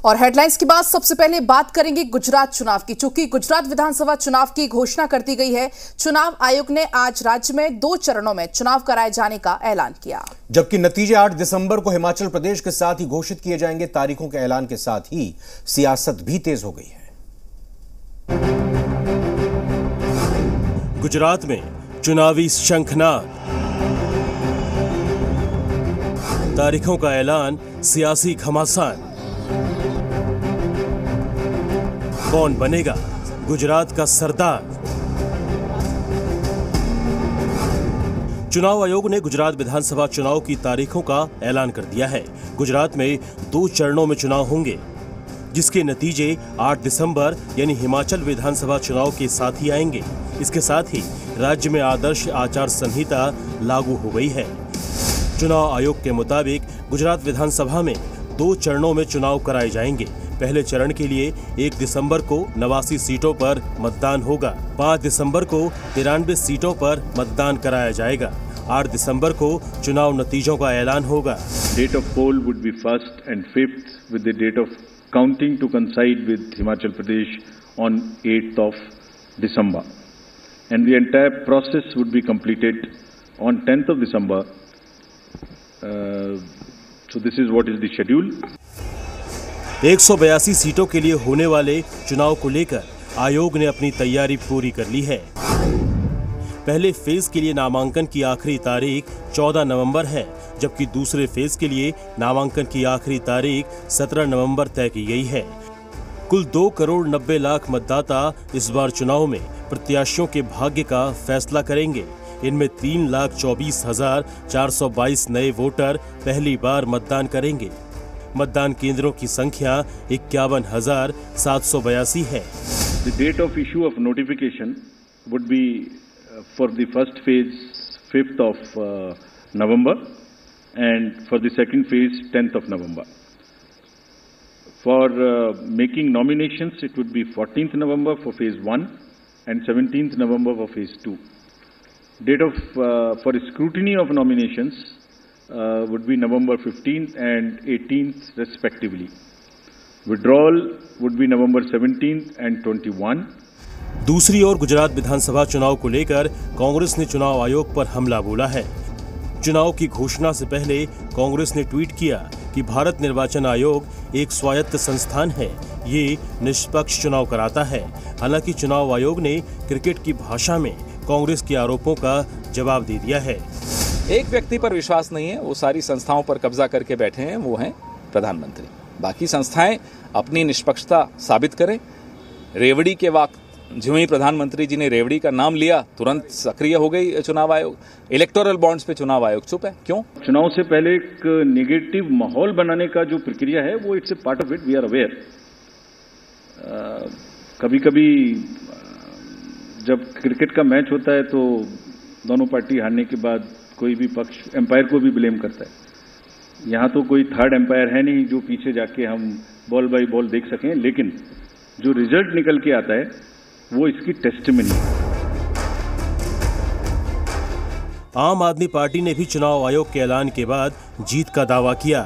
और हेडलाइंस के बाद सबसे पहले बात करेंगे गुजरात चुनाव की। चूंकि गुजरात विधानसभा चुनाव की घोषणा कर दी गई है, चुनाव आयोग ने आज राज्य में 2 चरणों में चुनाव कराए जाने का ऐलान किया, जबकि नतीजे 8 दिसंबर को हिमाचल प्रदेश के साथ ही घोषित किए जाएंगे। तारीखों के ऐलान के साथ ही सियासत भी तेज हो गई है। गुजरात में चुनावी शंखनाद, तारीखों का ऐलान, सियासी घमासान। कौन बनेगा गुजरात का सरदार? चुनाव आयोग ने गुजरात विधानसभा चुनाव की तारीखों का ऐलान कर दिया है। गुजरात में 2 चरणों में चुनाव होंगे, जिसके नतीजे 8 दिसंबर यानी हिमाचल विधानसभा चुनाव के साथ ही आएंगे। इसके साथ ही राज्य में आदर्श आचार संहिता लागू हो गई है। चुनाव आयोग के मुताबिक गुजरात विधानसभा में 2 चरणों में चुनाव कराए जाएंगे। पहले चरण के लिए 1 दिसंबर को 89 सीटों पर मतदान होगा। 5 दिसंबर को 93 सीटों पर मतदान कराया जाएगा। 8 दिसंबर को चुनाव नतीजों का ऐलान होगा। Date of poll would be 1st and 5th, with the date of counting to coincide with Himachal Pradesh on 8th of December, and the entire process would be completed on 10th of December. So this is what is the schedule. 182 सीटों के लिए होने वाले चुनाव को लेकर आयोग ने अपनी तैयारी पूरी कर ली है। पहले फेज के लिए नामांकन की आखिरी तारीख 14 नवंबर है, जबकि दूसरे फेज के लिए नामांकन की आखिरी तारीख 17 नवंबर तय की गई है। कुल 2 करोड़ 90 लाख मतदाता इस बार चुनाव में प्रत्याशियों के भाग्य का फैसला करेंगे। इनमें 3,24,422 नए वोटर पहली बार मतदान करेंगे। मतदान केंद्रों की संख्या 51,782 है। The date of issue of notification would be for the first phase 5th of November, and for the second phase 10th of November. For making nominations, it would be 14th November for phase 1 and 17th November for phase 2. Date of for scrutiny of nominations would be November 15th and 18th respectively. Withdrawal would be November 17th and 21. दूसरी ओर गुजरात विधानसभा चुनाव को लेकर कांग्रेस ने चुनाव आयोग पर हमला बोला है। चुनाव की घोषणा से पहले कांग्रेस ने ट्वीट किया कि भारत निर्वाचन आयोग एक स्वायत्त संस्थान है, ये निष्पक्ष चुनाव कराता है। हालांकि चुनाव आयोग ने क्रिकेट की भाषा में कांग्रेस के आरोपों का जवाब दे दिया है। एक व्यक्ति पर विश्वास नहीं है, वो सारी संस्थाओं पर कब्जा करके बैठे हैं, वो हैं प्रधानमंत्री। बाकी संस्थाएं अपनी निष्पक्षता साबित करें। रेवड़ी के वक्त जो ही प्रधानमंत्री जी ने रेवड़ी का नाम लिया, तुरंत सक्रिय हो गई चुनाव आयोग। इलेक्टोरल बॉन्ड्स पे चुनाव आयोग चुप है, क्यों? चुनाव से पहले एक नेगेटिव माहौल बनाने का जो प्रक्रिया है, वो it's a part of it, we are aware. कभी कभी जब क्रिकेट का मैच होता है तो दोनों पार्टी हारने के बाद कोई भी पक्ष एम्पायर को भी ब्लेम करता है। यहाँ तो कोई थर्ड एम्पायर है नहीं जो पीछे जाके हम बॉल बाय बॉल देख सकें, लेकिन जो रिजल्ट निकल के आता है वो इसकी टेस्टिमनी है। आम आदमी पार्टी ने भी चुनाव आयोग के ऐलान के बाद जीत का दावा किया।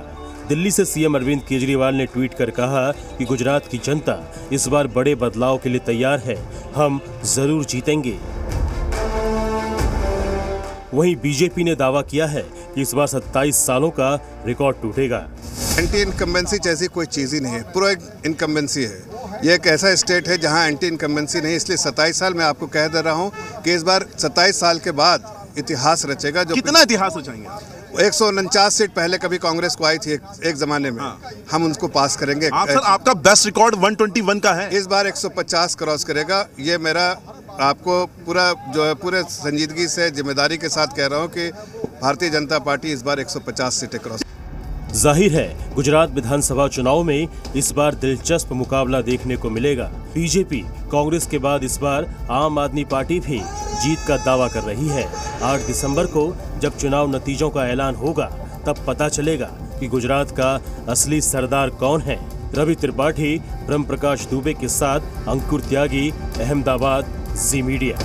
दिल्ली से सीएम अरविंद केजरीवाल ने ट्वीट कर कहा कि गुजरात की जनता इस बार बड़े बदलाव के लिए तैयार है, हम जरूर जीतेंगे। वहीं बीजेपी ने दावा किया है कि इस बार 27 सालों का रिकॉर्ड टूटेगा। एंटी इनकम्बेंसी जैसी कोई चीज़ ही नहीं है, प्रो इनकम्बेंसी है। ये एक ऐसा स्टेट है जहां एंटी इनकम्बेंसी नहीं, इसलिए 27 साल मैं आपको कह दे रहा हूं कि इस बार 27 साल के बाद इतिहास रचेगा। जो कितना इतिहास रचाएंगे? 149 सीट पहले कभी कांग्रेस को आई थी एक जमाने में, हम उनको पास करेंगे। सर, आपका बेस्ट रिकॉर्ड 121 का है, इस बार 150 क्रॉस करेगा। ये मेरा आपको पूरे संजीदगी से जिम्मेदारी के साथ कह रहा हूं कि भारतीय जनता पार्टी इस बार 150 सीटें क्रॉस। जाहिर है गुजरात विधानसभा चुनाव में इस बार दिलचस्प मुकाबला देखने को मिलेगा। बीजेपी कांग्रेस के बाद इस बार आम आदमी पार्टी भी जीत का दावा कर रही है। 8 दिसंबर को जब चुनाव नतीजों का ऐलान होगा, तब पता चलेगा कि गुजरात का असली सरदार कौन है। रवि त्रिपाठी, ब्रह्म प्रकाश दुबे के साथ अंकुर त्यागी, अहमदाबाद, जी मीडिया।